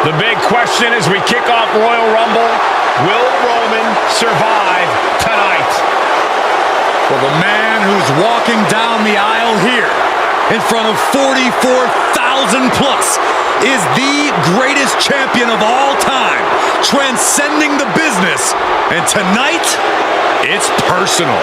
The big question as we kick off Royal Rumble, will Roman survive tonight? Well, the man who's walking down the aisle here in front of 44,000 plus is the greatest champion of all time, transcending the business. And tonight, it's personal.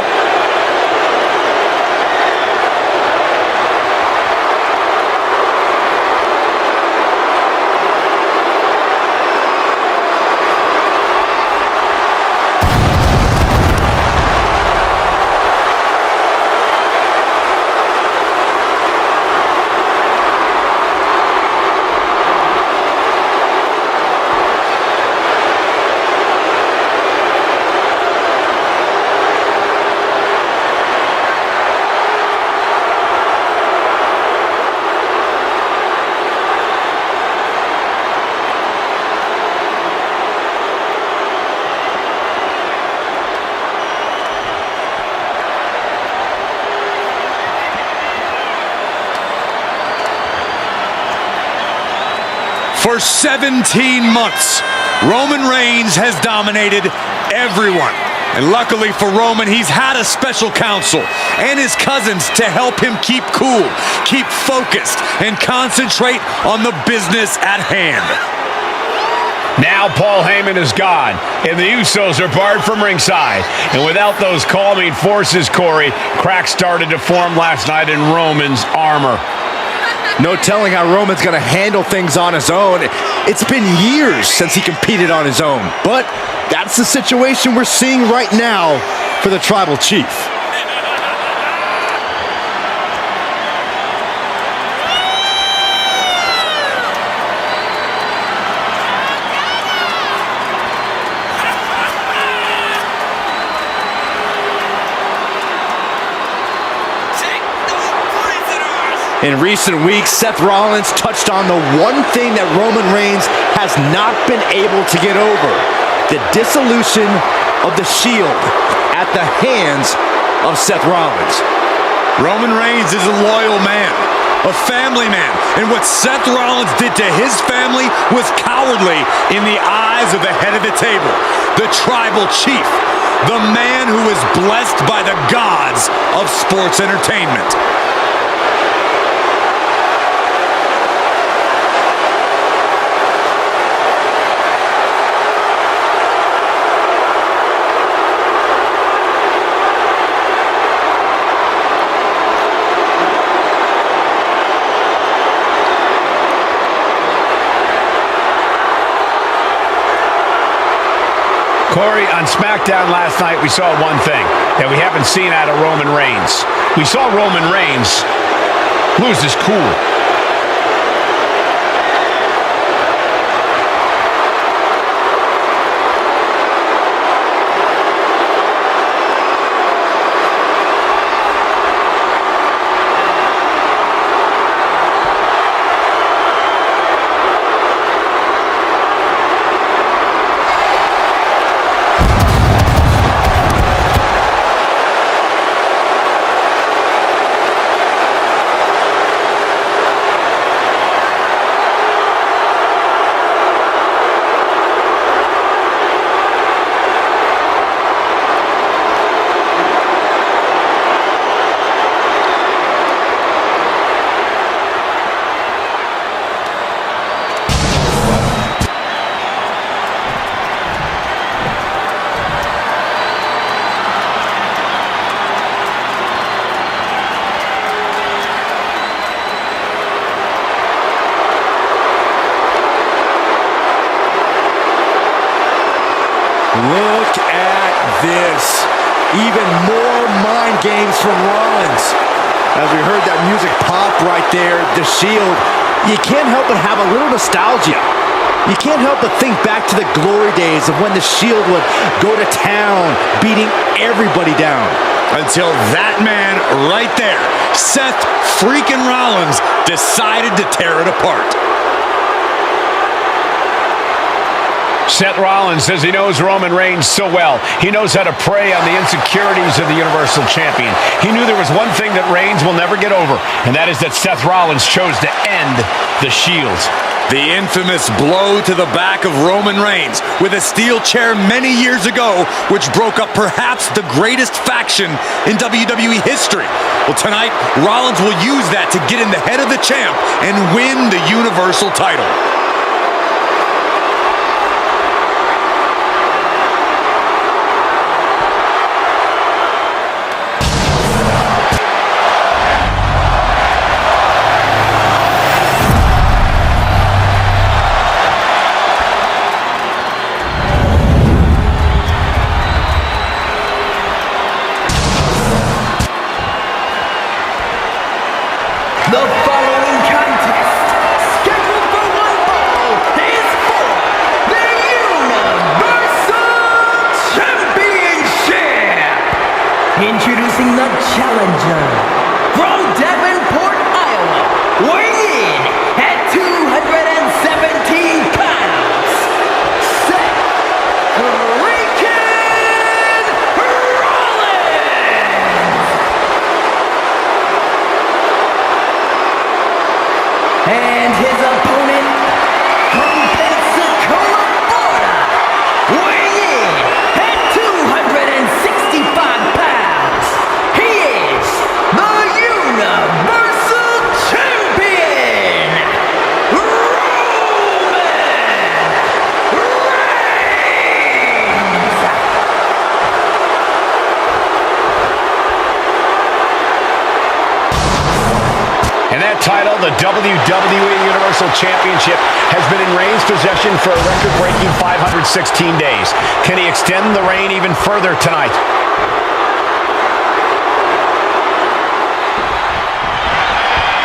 For 17 months, Roman Reigns has dominated everyone. And luckily for Roman, he's had a special counsel and his cousins to help him keep cool, keep focused, and concentrate on the business at hand. Now Paul Heyman is gone, and the Usos are barred from ringside. And without those calming forces, Corey, cracks started to form last night in Roman's armor. No telling how Roman's going to handle things on his own. It's been years since he competed on his own. But that's the situation we're seeing right now for the Tribal Chief. In recent weeks, Seth Rollins touched on the one thing that Roman Reigns has not been able to get over: the dissolution of the Shield at the hands of Seth Rollins. Roman Reigns is a loyal man, a family man, and what Seth Rollins did to his family was cowardly in the eyes of the head of the table, the Tribal Chief, the man who is blessed by the gods of sports entertainment. Corey, on SmackDown last night, we saw one thing that we haven't seen out of Roman Reigns. We saw Roman Reigns lose his cool. Look at this. Even more mind games from Rollins. As we heard that music pop right there, the Shield, you can't help but have a little nostalgia. You can't help but think back to the glory days of when the Shield would go to town, beating everybody down. Until that man right there, Seth freaking Rollins, decided to tear it apart. Seth Rollins says he knows Roman Reigns so well. He knows how to prey on the insecurities of the Universal Champion. He knew there was one thing that Reigns will never get over, and that is that Seth Rollins chose to end the Shield. The infamous blow to the back of Roman Reigns with a steel chair many years ago, which broke up perhaps the greatest faction in WWE history. Well, tonight, Rollins will use that to get in the head of the champ and win the Universal title. The following contest, scheduled for one fall, is for the Universal Championship. Introducing the challenger from Davenport, Iowa, weighing in at 217 pounds, Seth freaking Rollins. And his opponent from Pensacola, Florida, weighing in at 265 pounds, he is the Universal Champion, Roman Reigns. And that title, the WWE Universal Championship, has been in Reigns' possession for a record-breaking 516 days. Can he extend the reign even further tonight?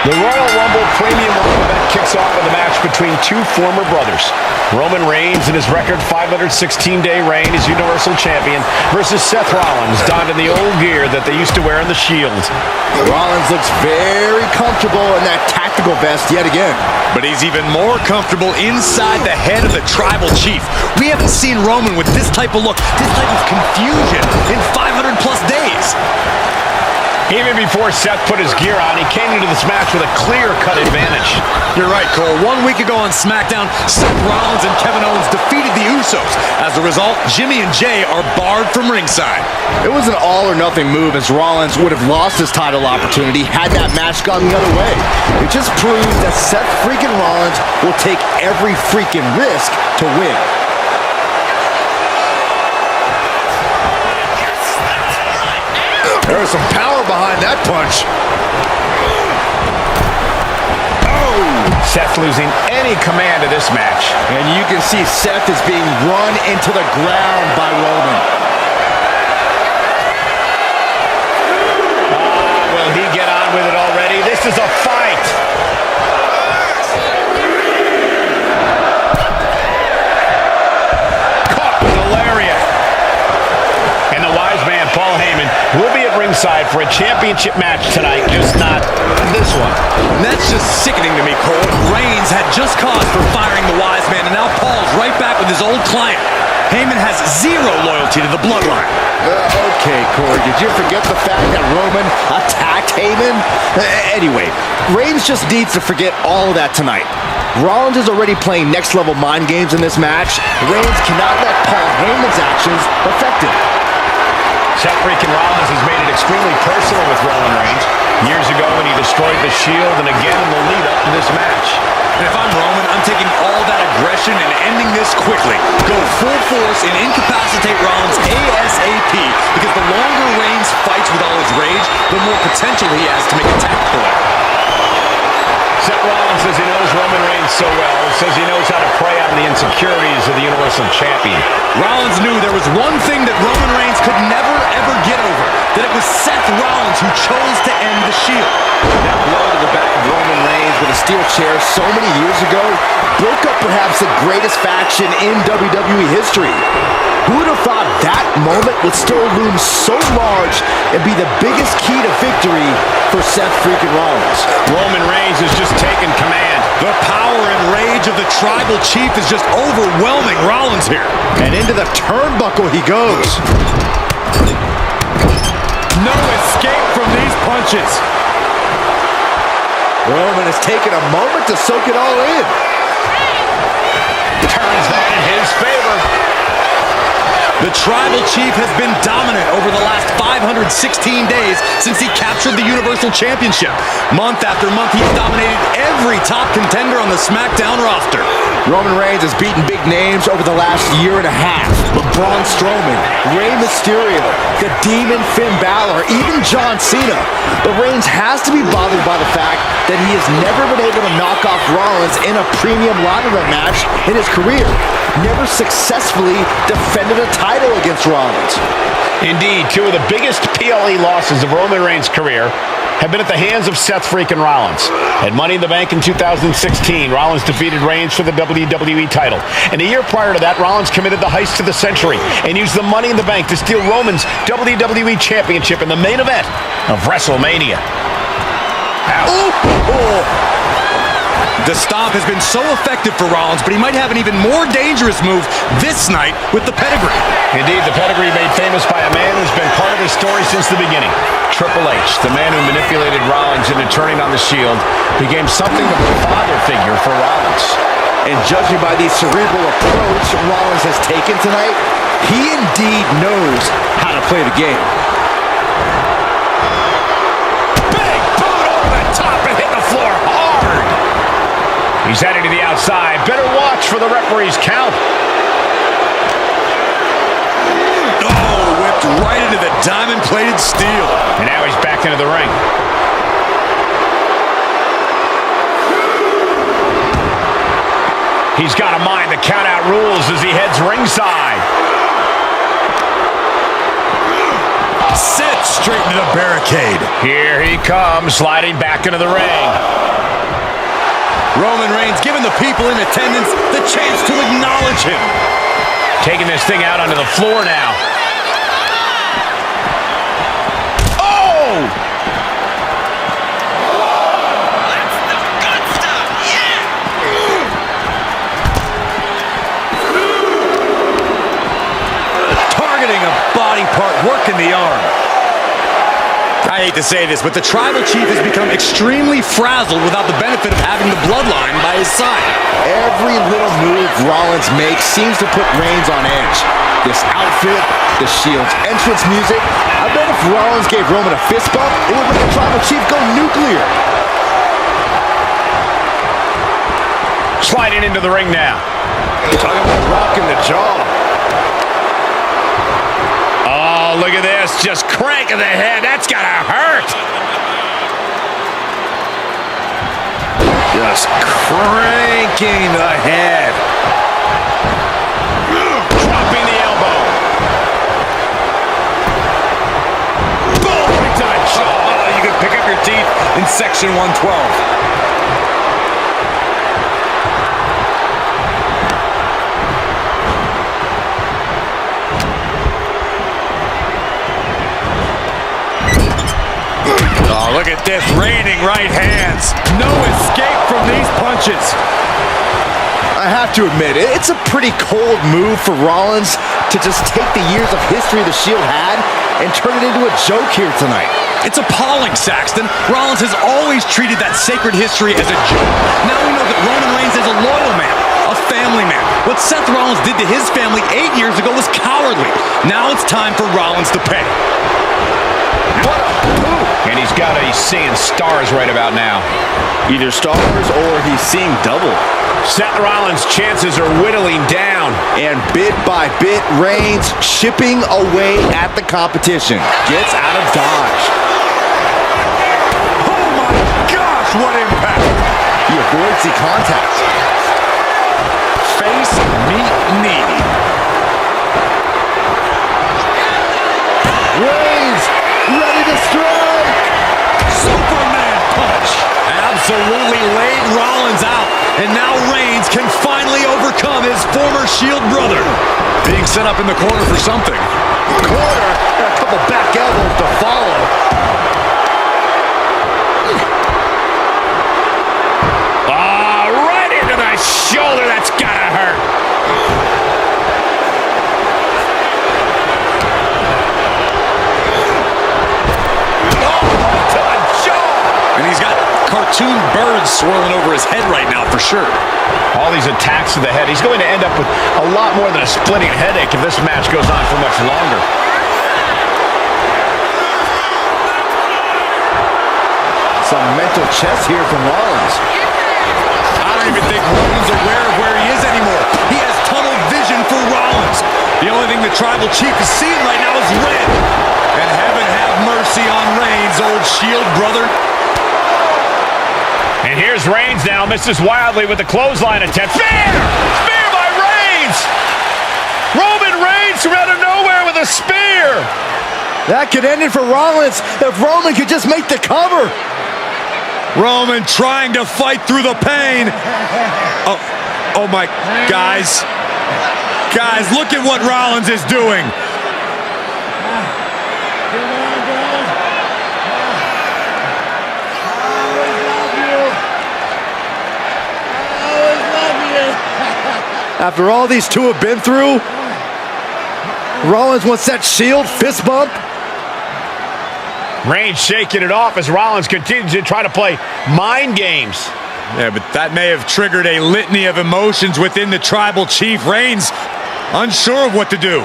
The Royal Rumble Premium Rumble event kicks off with a match between two former brothers. Roman Reigns in his record 516-day reign as Universal Champion versus Seth Rollins, donned in the old gear that they used to wear in the Shield. Rollins looks very comfortable in that tactical vest yet again. But he's even more comfortable inside the head of the Tribal Chief. We haven't seen Roman with this type of look, this type of confusion in 500 plus days. Even before Seth put his gear on, he came into this match with a clear-cut advantage. You're right, Cole. 1 week ago on SmackDown, Seth Rollins and Kevin Owens defeated the Usos. As a result, Jimmy and Jay are barred from ringside. It was an all-or-nothing move, as Rollins would have lost his title opportunity had that match gone the other way. It just proves that Seth freaking Rollins will take every freaking risk to win. There was some power behind that punch. Seth losing any command of this match. And you can see Seth is being run into the ground by Roman. Will he get on with it already? This is a fight. Caught with a lariat. And the wise man, Paul Heyman, will be at ringside for a championship match tonight, just not this one. And that's just sickening to me, Cole. Reigns had just cause for firing the wise man, and now Paul's right back with his old client. Heyman has zero loyalty to the bloodline. Okay, Corey, did you forget the fact that Roman attacked Heyman? Anyway, Reigns just needs to forget all of that tonight. Rollins is already playing next-level mind games in this match. Reigns cannot let Paul Heyman's actions affect him. Seth freaking Rollins has made it extremely personal with Roman Reigns. Years ago when he destroyed the Shield, and again in the lead-up to this match. And if I'm Roman, I'm taking all that aggression and ending this quickly. Go full force and incapacitate Rollins ASAP, because the longer Reigns fights with all his rage, the more potential he has to make a tactical error. Seth Rollins says he knows Roman Reigns so well, says he knows how to prey on the insecurities of the Universal Champion. Rollins knew there was one thing that Roman Reigns could never, ever get over, that it was Seth Rollins who chose to end the Shield. That blow to the back of Roman Reigns with a steel chair so many years ago broke up perhaps the greatest faction in WWE history. Who would have thought that moment would still loom so large and be the biggest key to victory for Seth freaking Rollins? Roman Reigns has just taken command. The power and rage of the Tribal Chief is just overwhelming Rollins here. And into the turnbuckle he goes. No escape from these punches. Roman has taken a moment to soak it all in. turns that in his favor. The Tribal Chief has been dominant over the last 516 days since he captured the Universal Championship. Month after month, he's dominated every top contender on the SmackDown roster. Roman Reigns has beaten big names over the last year and a half. But Braun Strowman, Rey Mysterio, the Demon Finn Balor, even John Cena. But Reigns has to be bothered by the fact that he has never been able to knock off Rollins in a premium ladder match in his career. Never successfully defended a title against Rollins. Indeed, two of the biggest PLE losses of Roman Reigns' career have been at the hands of Seth freaking Rollins. At Money in the Bank in 2016, Rollins defeated Reigns for the WWE title. And a year prior to that, Rollins committed the heist of the century and used the Money in the Bank to steal Roman's WWE Championship in the main event of WrestleMania. The stomp has been so effective for Rollins, but he might have an even more dangerous move this night with the pedigree. Indeed, the pedigree made famous by a man who's been part of his story since the beginning. Triple H, the man who manipulated Rollins into turning on the Shield, became something of a father figure for Rollins. And judging by the cerebral approach Rollins has taken tonight, he indeed knows how to play the game. Big boot over the top and hit the floor hard. He's heading to the outside. Better watch for the referee's count. Oh, whipped right into the diamond-plated steel. And now he's back into the ring. He's got to mind the count-out rules as he heads ringside. Set straight into the barricade. Here he comes, sliding back into the ring. Roman Reigns giving the people in attendance the chance to acknowledge him. Taking this thing out onto the floor now. Oh! That's the good stuff, yeah! Targeting a body part, working the arm. I hate to say this, but the Tribal Chief has become extremely frazzled without the benefit of having the bloodline by his side. Every little move Rollins makes seems to put Reigns on edge. This outfit, the Shield's entrance music. I bet if Rollins gave Roman a fist bump, it would make the Tribal Chief go nuclear. Sliding into the ring now. Talking about rocking the jaw. Oh, look at this. Just cranking the head. That's got to hurt. Just cranking the head. Dropping the elbow. Boom! Right to the jaw. Oh, you can pick up your teeth in section 112. Oh, look at this, raining right hands. No escape from these punches. I have to admit, it's a pretty cold move for Rollins to just take the years of history the Shield had and turn it into a joke here tonight. It's appalling, Saxton. Rollins has always treated that sacred history as a joke. Now we know that Roman Reigns is a loyal man, a family man. What Seth Rollins did to his family 8 years ago was cowardly. Now it's time for Rollins to pay. What a move. And he's seeing stars right about now. Either stars or he's seeing double. Seth Rollins' chances are whittling down. And bit by bit, Reigns chipping away at the competition. Gets out of dodge. Oh my gosh, what impact! He avoids the contact. Face, meet, knee. Reigns ready to strike. Superman punch. Absolutely laid Rollins out. And now Reigns can finally overcome his former Shield brother. Being set up in the corner for something. Corner and a couple back elbows to follow. Right into the shoulder. That's gotta hurt. And he's got cartoon bird swirling over his head right now for sure. All these attacks to the head. He's going to end up with a lot more than a splitting headache if this match goes on for much longer. Some mental chess here from Rollins. I don't even think Roman's aware of where he is anymore. He has tunnel vision for Rollins. The only thing the Tribal Chief is seeing right now is red. And heaven have mercy on Reigns, old Shield brother. And here's Reigns now, misses wildly with the clothesline attempt. Spear! Spear by Reigns! Roman Reigns from out of nowhere with a spear! That could end it for Rollins if Roman could just make the cover. Roman trying to fight through the pain. Oh my, guys. Guys, look at what Rollins is doing. After all these two have been through, Rollins wants that Shield fist bump. Reigns shaking it off as Rollins continues to try to play mind games. Yeah, but that may have triggered a litany of emotions within the Tribal Chief. Reigns unsure of what to do.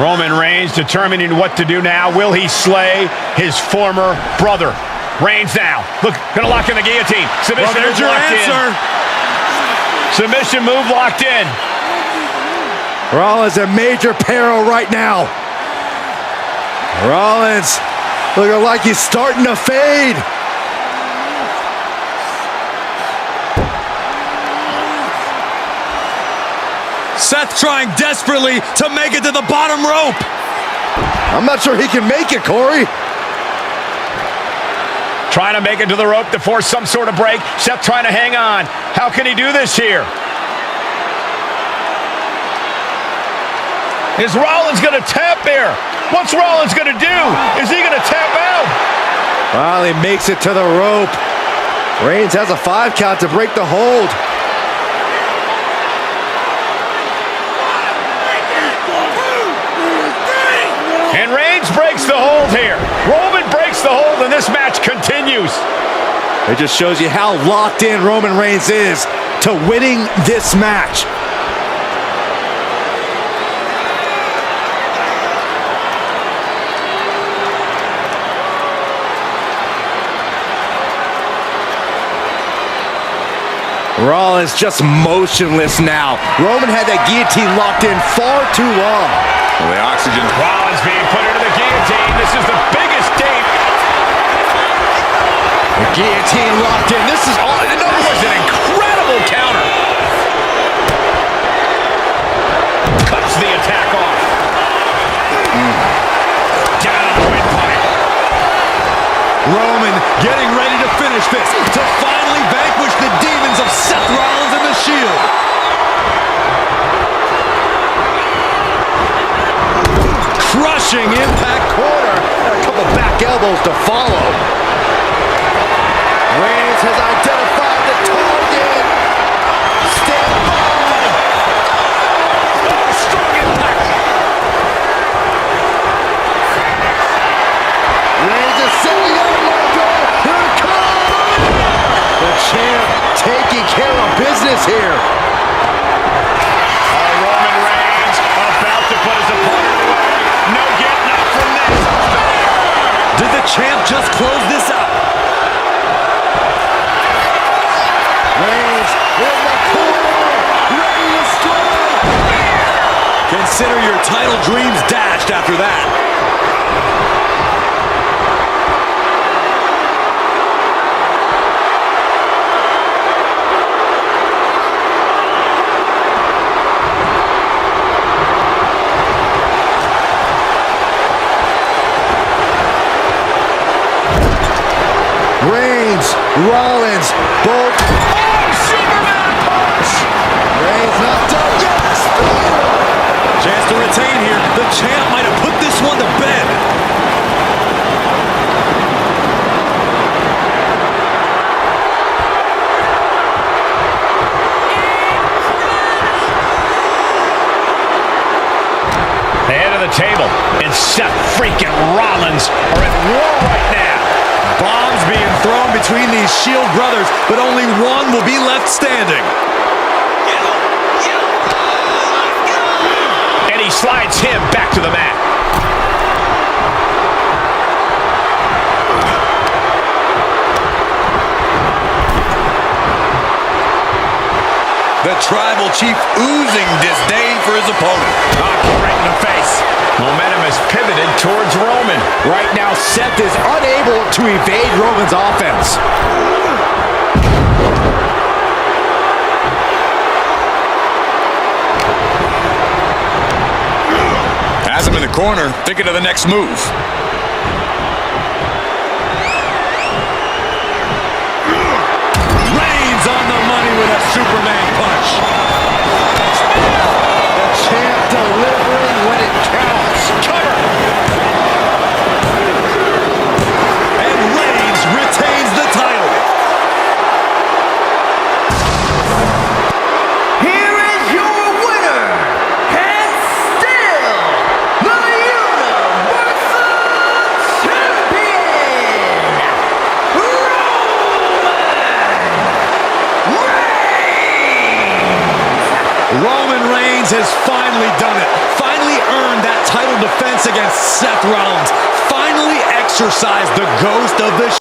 Roman Reigns determining what to do now. Will he slay his former brother? Reigns now. Look, gonna lock in the guillotine. Submission Well, there's move your locked answer. in. Submission move locked in. Rollins in major peril right now. Rollins looking like he's starting to fade. Seth trying desperately to make it to the bottom rope. I'm not sure he can make it, Corey. Trying to make it to the rope to force some sort of break. Seth trying to hang on. How can he do this here? Is Rollins going to tap there? What's Rollins going to do? Is he going to tap out? Finally makes it to the rope. Reigns has a 5 count to break the hold. And Reigns breaks the hold here. Roman breaks the hold, and this match continues. It just shows you how locked in Roman Reigns is to winning this match. Rollins just motionless now. Roman had that guillotine locked in far too long. Well, the oxygen. Rollins being put into the guillotine. This is the biggest date. The guillotine locked in. This is all. That was an incredible counter. Cuts the attack off. Down on the windpipe. Roman getting ready to finish this, to finally vanquish the demons of Seth Rollins and the Shield. Crushing impact corner. And a couple back elbows to follow. Reigns has identified the target. Stand by. Strong impact. Reigns is setting up. Here it comes. The champ taking care of business here. Roman Reigns about to put his opponent away. No getting up from this. Did the champ just close this out? Reigns in the corner. Ready to strike. Consider your title dreams dashed after that. Reigns, Rollins, both. Oh, Superman punch! Reigns not done yet. Chance to retain here. The champ might have put this one to bed. table, and Seth freaking Rollins are at war right now. Bombs being thrown between these Shield brothers, but only one will be left standing. And he slides him back to the mat. The Tribal Chief oozing disdain for his opponent. Right in the face. Momentum has pivoted towards Roman. Right now, Seth is unable to evade Roman's offense. Has him in the corner, thinking of the next move. Reigns on the money with a Superman punch. The champ delivering when it counts. Cover. And Reigns retains the title. Here is your winner, and still the Universal Champion, Roman Reigns has finally done it. Finally earned that title defense against Seth Rollins. Finally exorcised the ghost of the